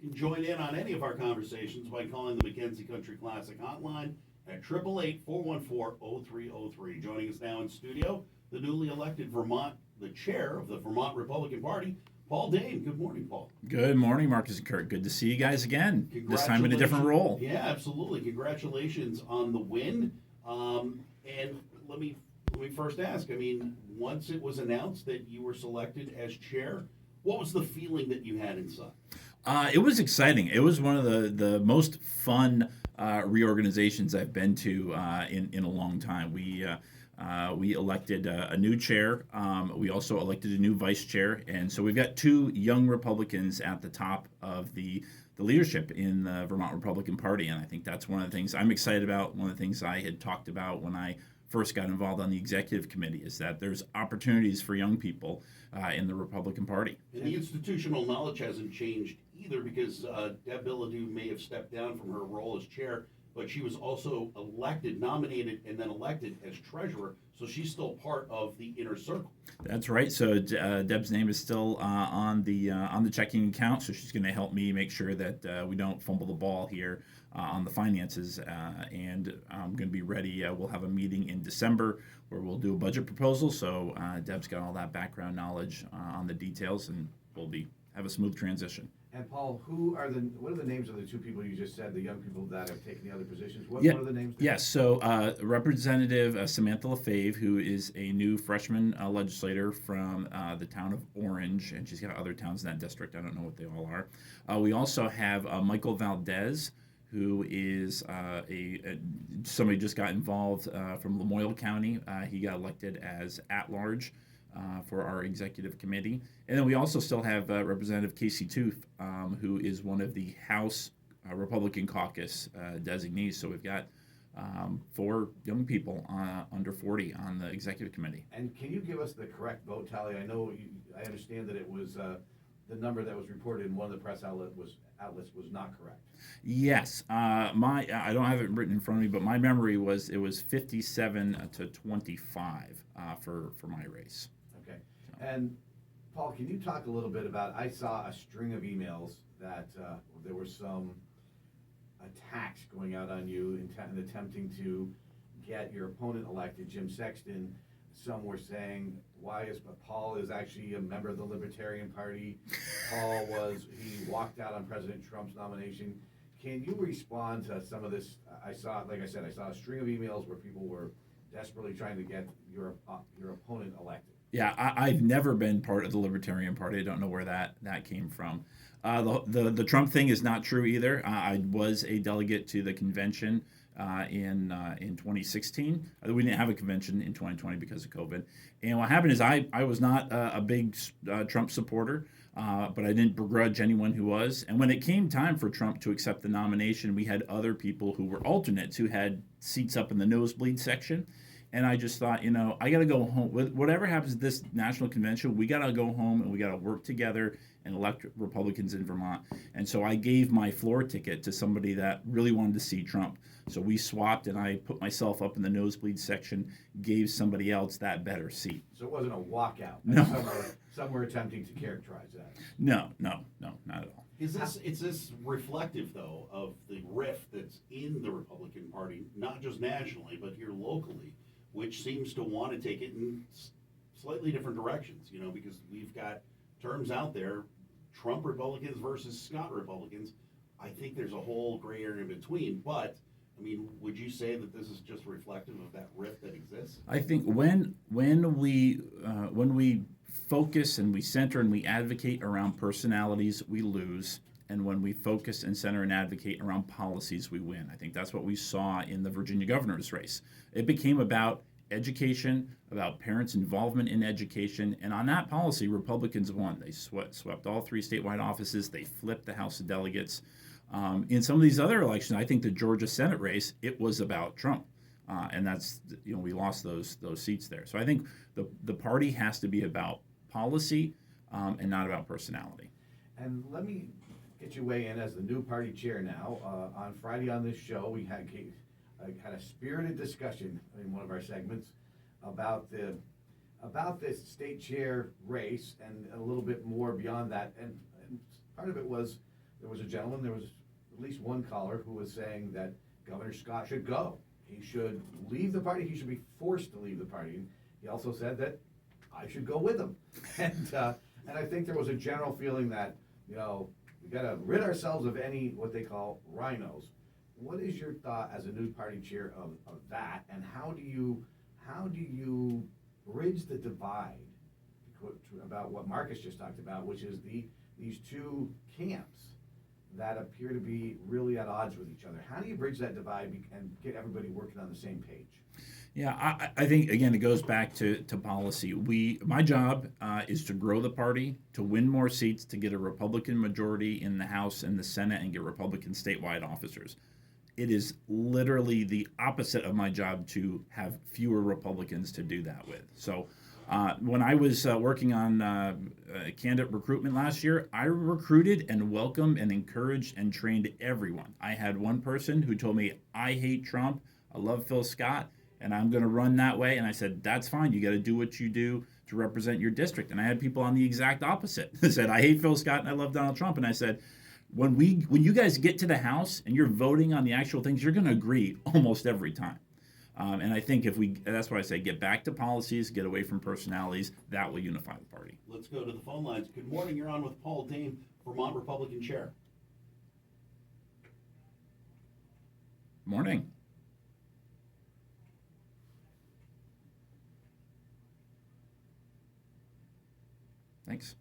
You can join in on any of our conversations by calling the McKenzie Country Classic hotline at 888-414-0303. Joining us now in studio, the newly elected the chair of the Vermont Republican Party, Paul Dane. Good morning, Paul. Good morning, Marcus and Kurt. Good to see you guys again. This time in a different role. Yeah, absolutely. Congratulations on the win. And let me first ask. I mean, once it was announced that you were selected as chair, what was the feeling that you had inside? It was exciting. It was one of the most fun reorganizations I've been to in a long time. We elected a new chair. We also elected a new vice chair, and so we've got two young Republicans at the top of the leadership in the Vermont Republican Party, and I think that's one of the things I'm excited about. One of the things I had talked about when I first got involved on the executive committee is that there's opportunities for young people in the Republican Party. And the institutional knowledge hasn't changed either, because Deb Bilodeau may have stepped down from her role as chair, but she was also nominated, and then elected as treasurer, so she's still part of the inner circle. That's right. So Deb's name is still on the checking account, so she's going to help me make sure that we don't fumble the ball here on the finances, and I'm going to be ready. We'll have a meeting in December where we'll do a budget proposal, so Deb's got all that background knowledge on the details, and we'll have a smooth transition. And Paul, what are the names of the two people you just said, the young people that have taken the other positions? What are the names? Yes, so Representative Samantha LaFave, who is a new freshman legislator from the town of Orange, and she's got other towns in that district. I don't know what they all are. We also have Michael Valdez, who is somebody just got involved from Lamoille County. He got elected as at-large for our executive committee. And then we also still have Representative Casey Tooth, who is one of the House Republican Caucus designees. So we've got 4 young people under 40 on the executive committee. And can you give us the correct vote tally? I understand that it was the number that was reported in one of the press outlets was not correct. Yes, I don't have it written in front of me, but my memory was it was 57 to 25 for my race. Okay. And Paul, can you talk a little bit about, I saw a string of emails that there were some attacks going out on you in attempting to get your opponent elected, Jim Sexton. Some were saying, Paul is actually a member of the Libertarian Party. He walked out on President Trump's nomination. Can you respond to some of this? I saw a string of emails where people were desperately trying to get your opponent elected. Yeah, I've never been part of the Libertarian Party. I don't know where that came from. The Trump thing is not true either. I was a delegate to the convention in 2016. We didn't have a convention in 2020 because of COVID. And what happened is I was not a big Trump supporter, but I didn't begrudge anyone who was. And when it came time for Trump to accept the nomination, we had other people who were alternates who had seats up in the nosebleed section. And I just thought, I got to go home. Whatever happens at this national convention, we got to go home and we got to work together and elect Republicans in Vermont. And so I gave my floor ticket to somebody that really wanted to see Trump. So we swapped, and I put myself up in the nosebleed section, gave somebody else that better seat. So it wasn't a walkout. No. Some were attempting to characterize that. No, not at all. Is this reflective, though, of the rift that's in the Republican Party, not just nationally, but here locally, which seems to want to take it in slightly different directions, because we've got terms out there, Trump Republicans versus Scott Republicans. I think there's a whole gray area in between, but, would you say that this is just reflective of that rift that exists? I think when we focus and we center and we advocate around personalities, we lose. And when we focus and center and advocate around policies, we win. I think that's what we saw in the Virginia governor's race. It became about education, about parents' involvement in education, and on that policy, Republicans won. They swept all 3 statewide offices. They flipped the House of Delegates. In some of these other elections, I think the Georgia Senate race, it was about Trump. And that's, we lost those seats there. So I think the party has to be about policy and not about personality. And let me get you weigh in as the new party chair now. On Friday on this show, we had a spirited discussion in one of our segments about this state chair race and a little bit more beyond that. And part of it was there was at least one caller who was saying that Governor Scott should go. He should leave the party, he should be forced to leave the party. He also said that I should go with him. And I think there was a general feeling that, we gotta rid ourselves of any, what they call rhinos. What is your thought as a new party chair of that, and how do you bridge the divide about what Marcus just talked about, which is these two camps that appear to be really at odds with each other? How do you bridge that divide and get everybody working on the same page? Yeah, I think, again, it goes back to policy. My job is to grow the party, to win more seats, to get a Republican majority in the House and the Senate, and get Republican statewide officers. It is literally the opposite of my job to have fewer Republicans to do that with. So when I was working on candidate recruitment last year, I recruited and welcomed and encouraged and trained everyone. I had one person who told me, I hate Trump, I love Phil Scott, and I'm going to run that way. And I said, that's fine. You got to do what you do to represent your district. And I had people on the exact opposite that said, I hate Phil Scott and I love Donald Trump. And I said, when you guys get to the House and you're voting on the actual things, you're going to agree almost every time. And I think that's why I say get back to policies, get away from personalities. That will unify the party. Let's go to the phone lines. Good morning. You're on with Paul Dane, Vermont Republican Chair. Morning. Thanks.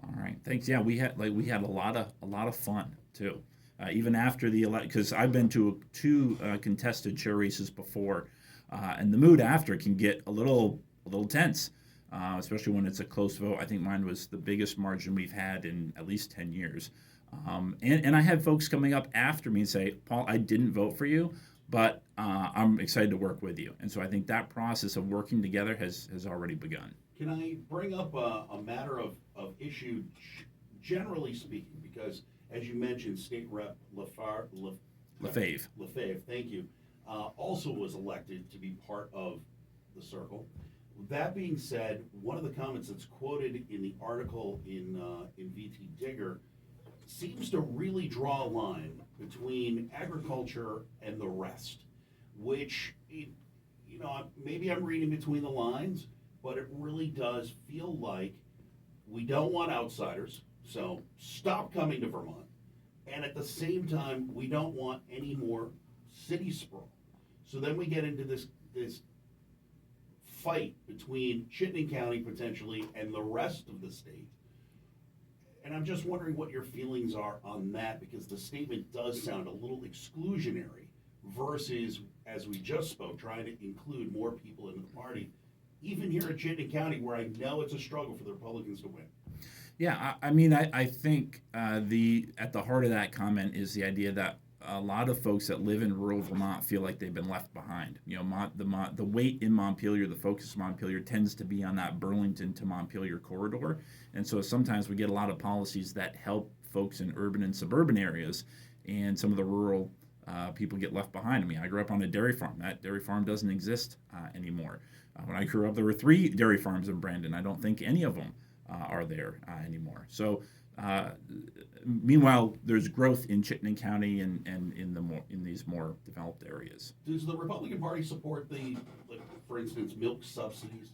All right, thanks. Yeah, we had a lot of fun too. Even after the election, because I've been to two contested chair races before, and the mood after can get a little tense, especially when it's a close vote. I think mine was the biggest margin we've had in at least 10 years. And I had folks coming up after me and say, Paul, I didn't vote for you, but I'm excited to work with you. And so I think that process of working together has already begun. Can I bring up a matter of issue, generally speaking, because as you mentioned, State Rep Lefebvre, thank you, also was elected to be part of the circle. That being said, one of the comments that's quoted in the article in VT Digger seems to really draw a line between agriculture and the rest, which, maybe I'm reading between the lines, but it really does feel like we don't want outsiders, so stop coming to Vermont. And at the same time, we don't want any more city sprawl. So then we get into this fight between Chittenden County potentially and the rest of the state. And I'm just wondering what your feelings are on that, because the statement does sound a little exclusionary versus, as we just spoke, trying to include more people into the party, even here in Chittenden County, where I know it's a struggle for the Republicans to win. Yeah, I think at the heart of that comment is the idea that a lot of folks that live in rural Vermont feel like they've been left behind. The weight in Montpelier, the focus of Montpelier tends to be on that Burlington to Montpelier corridor. And so sometimes we get a lot of policies that help folks in urban and suburban areas, and some of the rural people get left behind. I mean, I grew up on a dairy farm. That dairy farm doesn't exist anymore. When I grew up, there were 3 dairy farms in Brandon. I don't think any of them are there anymore. So meanwhile, there's growth in Chittenden County and in these more developed areas. Does the Republican Party support for instance, milk subsidies?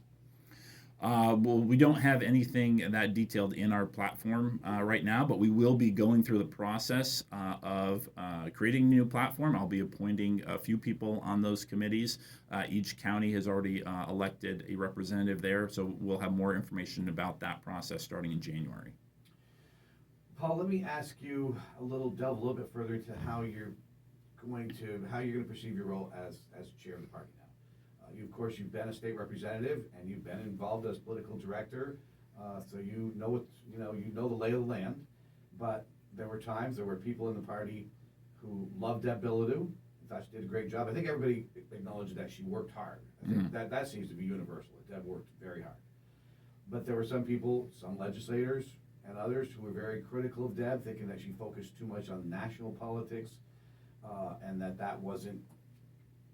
Well, we don't have anything that detailed in our platform right now, but we will be going through the process of creating a new platform. I'll be appointing a few people on those committees. Each county has already elected a representative there, so we'll have more information about that process starting in January. Paul, let me ask you delve a little bit further into how you're going to perceive your role as chair of the party now. You've been a state representative and you've been involved as political director, so you know the lay of the land. But there were people in the party who loved Deb Bilodeau, thought she did a great job. I think everybody acknowledged that she worked hard. I think that seems to be universal. Deb worked very hard. But there were some people, some legislators and others who were very critical of Deb, thinking that she focused too much on national politics, and that wasn't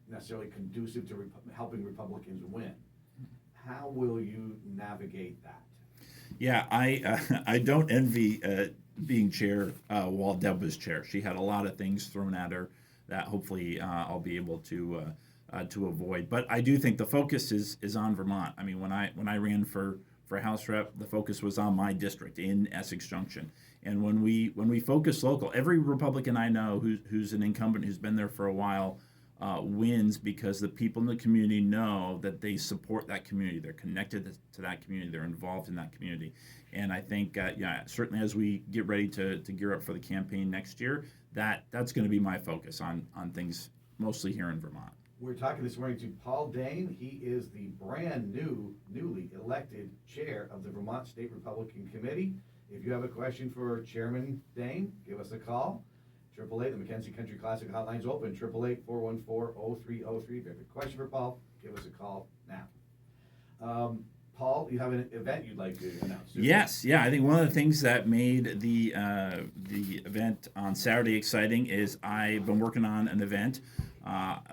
necessarily conducive to helping Republicans win. How will you navigate that? Yeah, I don't envy being chair while Deb was chair. She had a lot of things thrown at her that hopefully I'll be able to avoid. But I do think the focus is on Vermont. I mean, when I ran for House Rep, the focus was on my district in Essex Junction. And when we focus local, every Republican I know who's an incumbent who's been there for a while wins because the people in the community know that they support that community. They're connected to that community. They're involved in that community. And I think, certainly as we get ready to gear up for the campaign next year, that's going to be my focus on things mostly here in Vermont. We're talking this morning to Paul Dane. He is the newly elected chair of the Vermont State Republican Committee. If you have a question for Chairman Dane, give us a call. 888, the Mackenzie Country Classic Hotline's open, 888-414-0303. If you have a question for Paul, give us a call now. Paul, you have an event you'd like to announce? Yes, yeah. I think one of the things that made the event on Saturday exciting is I've been working on an event.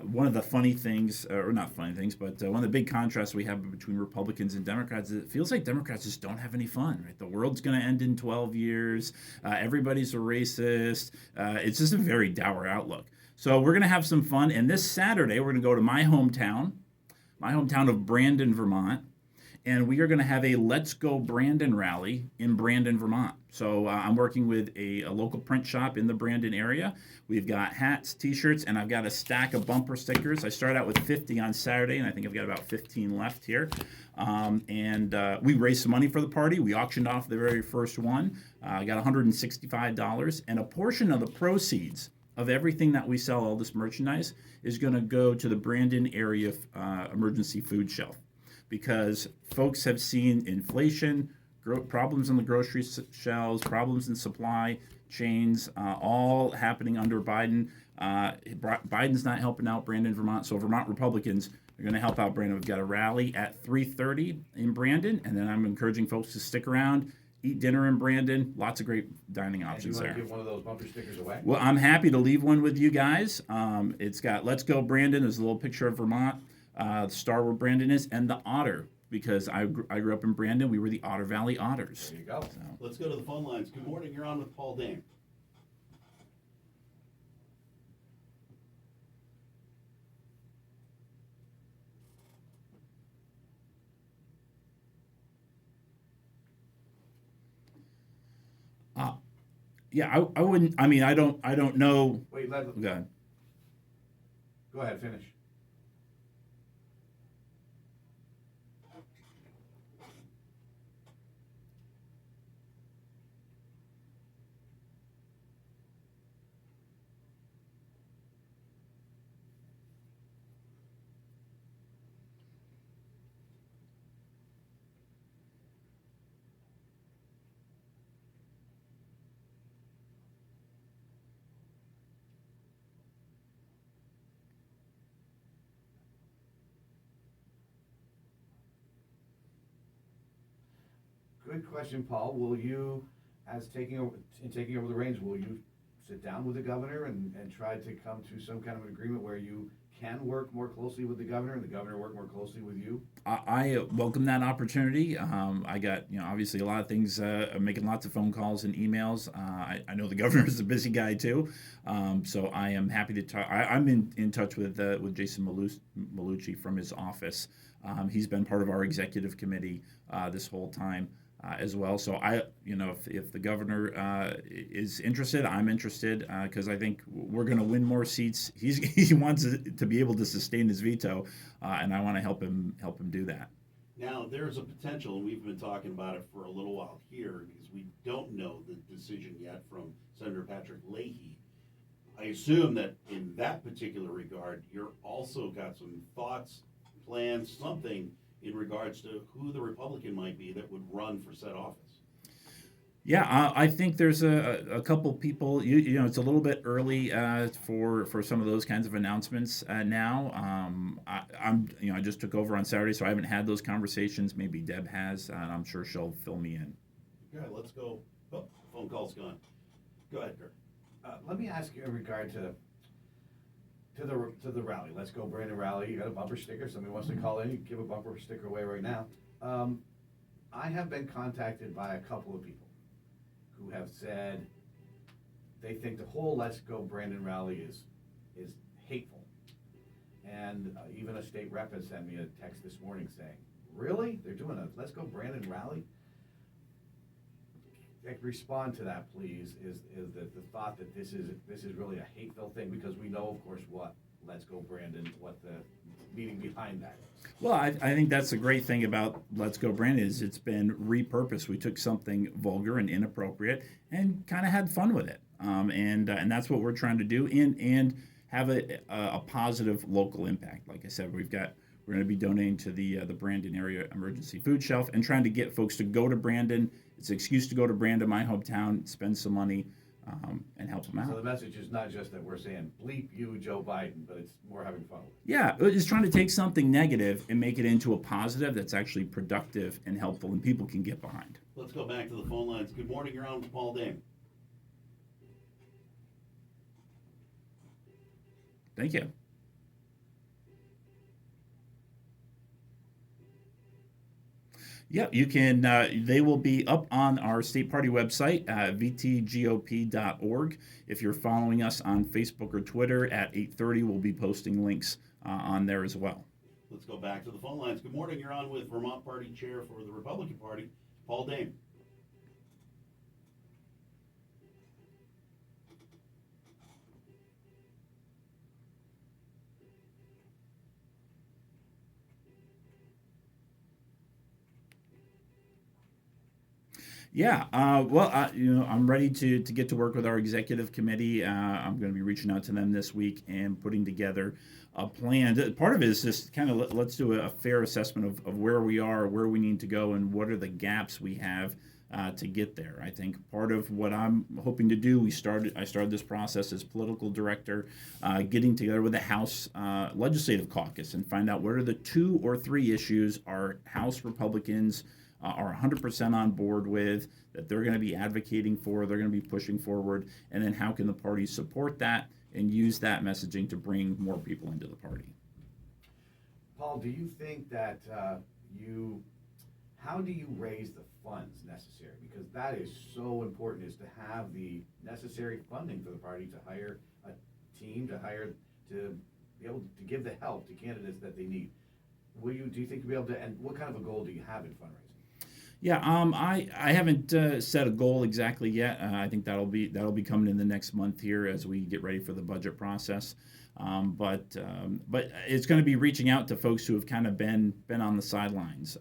One of the funny things, or not funny things, but one of the big contrasts we have between Republicans and Democrats is it feels like Democrats just don't have any fun, right? The world's going to end in 12 years. Everybody's a racist. It's just a very dour outlook. So we're going to have some fun. And this Saturday, we're going to go to my hometown of Brandon, Vermont. And we are going to have a Let's Go Brandon rally in Brandon, Vermont. So I'm working with a local print shop in the Brandon area. We've got hats, T-shirts, and I've got a stack of bumper stickers. I started out with 50 on Saturday, and I think I've got about 15 left here. We raised some money for the party. We auctioned off the very first one. I got $165, and a portion of the proceeds of everything that we sell, all this merchandise, is going to go to the Brandon area emergency food shelf. Because folks have seen inflation, problems on the grocery shelves, problems in supply chains, all happening under Biden. Biden's not helping out Brandon, Vermont, so Vermont Republicans are going to help out Brandon. We've got a rally at 3:30 in Brandon, and then I'm encouraging folks to stick around, eat dinner in Brandon. Lots of great dining options there. And you want to give one of those bumper stickers away? Well, I'm happy to leave one with you guys. It's got Let's Go Brandon. There's a little picture of Vermont. The star where Brandon is, and the otter, because I grew up in Brandon. We were the Otter Valley Otters. There you go. So. Let's go to the phone lines. Good morning. You're on with Paul Dane. I wouldn't. I mean, I don't know. Wait, Go ahead. Go ahead, finish. Good question, Paul. Will you, as taking over the reins, will you sit down with the governor and try to come to some kind of an agreement where you can work more closely with the governor and the governor work more closely with you? I welcome that opportunity. I got, obviously a lot of things, making lots of phone calls and emails. I know the governor is a busy guy too. So I am happy to talk. I'm in touch with Jason Malucci from his office. He's been part of our executive committee this whole time. As well. So if the governor is interested, I'm interested because I think we're going to win more seats. He wants to be able to sustain his veto, and I want to help him do that. Now, there's a potential, and we've been talking about it for a little while here, because we don't know the decision yet from Senator Patrick Leahy. I assume that in that particular regard, you're also got some thoughts, plans, something in regards to who the Republican might be that would run for said office. Yeah, I think there's a couple people. You know, it's a little bit early for some of those kinds of announcements now. I'm I just took over on Saturday, so I haven't had those conversations. Maybe Deb has. I'm sure she'll fill me in. Okay, let's go. Oh, phone call's gone. Go ahead, Kurt. Let me ask you in regard to the rally. Let's Go Brandon rally. You got a bumper sticker. Somebody wants to call in. You can give a bumper sticker away right now. I have been contacted by a couple of people who have said they think the whole Let's Go Brandon rally is hateful. And even a state rep has sent me a text this morning saying, "Really? They're doing a Let's Go Brandon rally?" Respond to that, please. Is the thought that this is really a hateful thing, because we know, of course, what Let's Go Brandon, what the meaning behind that is. Well, I think that's the great thing about Let's Go Brandon is it's been repurposed. We took something vulgar and inappropriate and kind of had fun with it, and that's what we're trying to do, and have a positive local impact. Like I said, we're going to be donating to the Brandon Area Emergency Food Shelf and trying to get folks to go to Brandon. It's an excuse to go to Brandon, my hometown, spend some money, and help them out. So the message is not just that we're saying bleep you, Joe Biden, but it's more having fun with it. Yeah, it's trying to take something negative and make it into a positive that's actually productive and helpful and people can get behind. Let's go back to the phone lines. Good morning, you're on with Paul Dame. Thank you. Yeah, you can. They will be up on our state party website, vtgop.org. If you're following us on Facebook or Twitter at 8:30, we'll be posting links on there as well. Let's go back to the phone lines. Good morning, you're on with Vermont Party Chair for the Republican Party, Paul Dame. Yeah, I'm ready to get to work with our executive committee. I'm going to be reaching out to them this week and putting together a plan. Part of it is just kind of let's do a fair assessment of where we are, where we need to go, and what are the gaps we have to get there. I think part of what I'm hoping to do, I started this process as political director, getting together with the House Legislative Caucus and find out what are the 2 or 3 issues our House Republicans are 100% on board with, that they're going to be advocating for, they're going to be pushing forward, and then how can the party support that and use that messaging to bring more people into the party. Paul, do you think that how do you raise the funds necessary? Because that is so important, is to have the necessary funding for the party to hire a team, to be able to give the help to candidates that they need. Do you think you'll be able to, and what kind of a goal do you have in fundraising? Yeah, I haven't set a goal exactly yet. I think that'll be coming in the next month here as we get ready for the budget process. But it's going to be reaching out to folks who have kind of been on the sidelines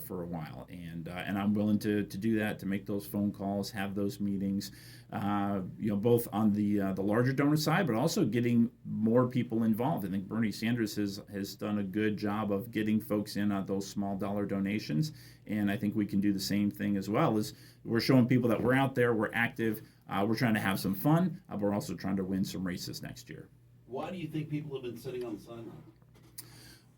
for a while, and I'm willing to do that, to make those phone calls, have those meetings, both on the larger donor side, but also getting more people involved. I think Bernie Sanders has done a good job of getting folks in on those small dollar donations, and I think we can do the same thing as well. As we're showing people that we're out there, we're active, we're trying to have some fun, but we're also trying to win some races next year. Why do you think people have been sitting on the sideline?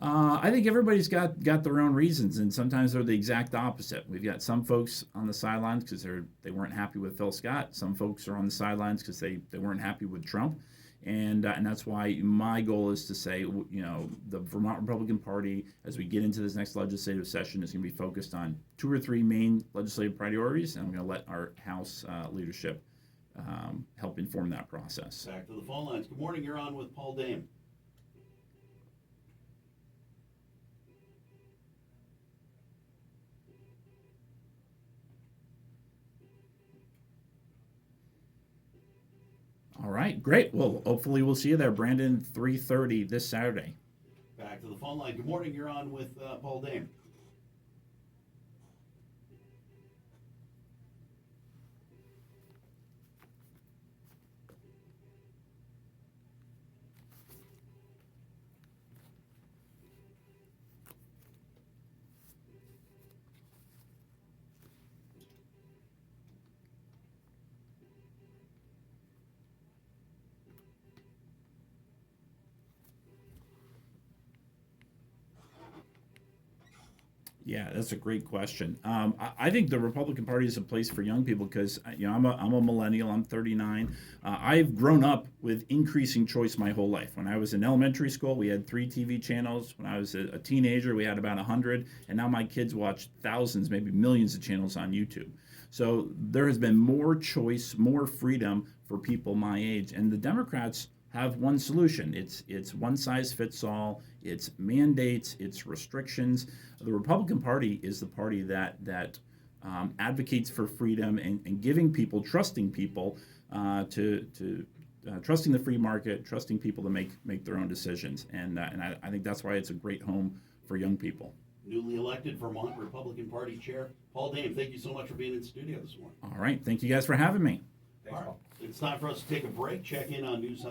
I think everybody's got their own reasons, and sometimes they're the exact opposite. We've got some folks on the sidelines because they weren't happy with Phil Scott. Some folks are on the sidelines because they weren't happy with Trump, and that's why my goal is to say, the Vermont Republican Party, as we get into this next legislative session, is going to be focused on 2 or 3 main legislative priorities, and I'm going to let our House leadership help inform that process. Back to the phone lines. Good morning, you're on with Paul Dame. All right, great. Well, hopefully we'll see you there, Brandon, 3:30 this Saturday. Back to the phone line. Good morning, you're on with Paul Dame. Yeah, that's a great question. I think the Republican Party is a place for young people because I'm a millennial. I'm 39. I've grown up with increasing choice my whole life. When I was in elementary school, we had 3 TV channels. When I was a teenager, we had about 100, and now my kids watch thousands, maybe millions of channels on YouTube. So there has been more choice, more freedom for people my age, and the Democrats have one solution. It's one size fits all. It's mandates. It's restrictions. The Republican Party is the party that advocates for freedom and giving people, trusting people to trusting the free market, trusting people to make their own decisions. And I think that's why it's a great home for young people. Newly elected Vermont Republican Party Chair, Paul Dame, thank you so much for being in studio this morning. All right. Thank you guys for having me. Thanks, All right. Paul. It's time for us to take a break, check in on news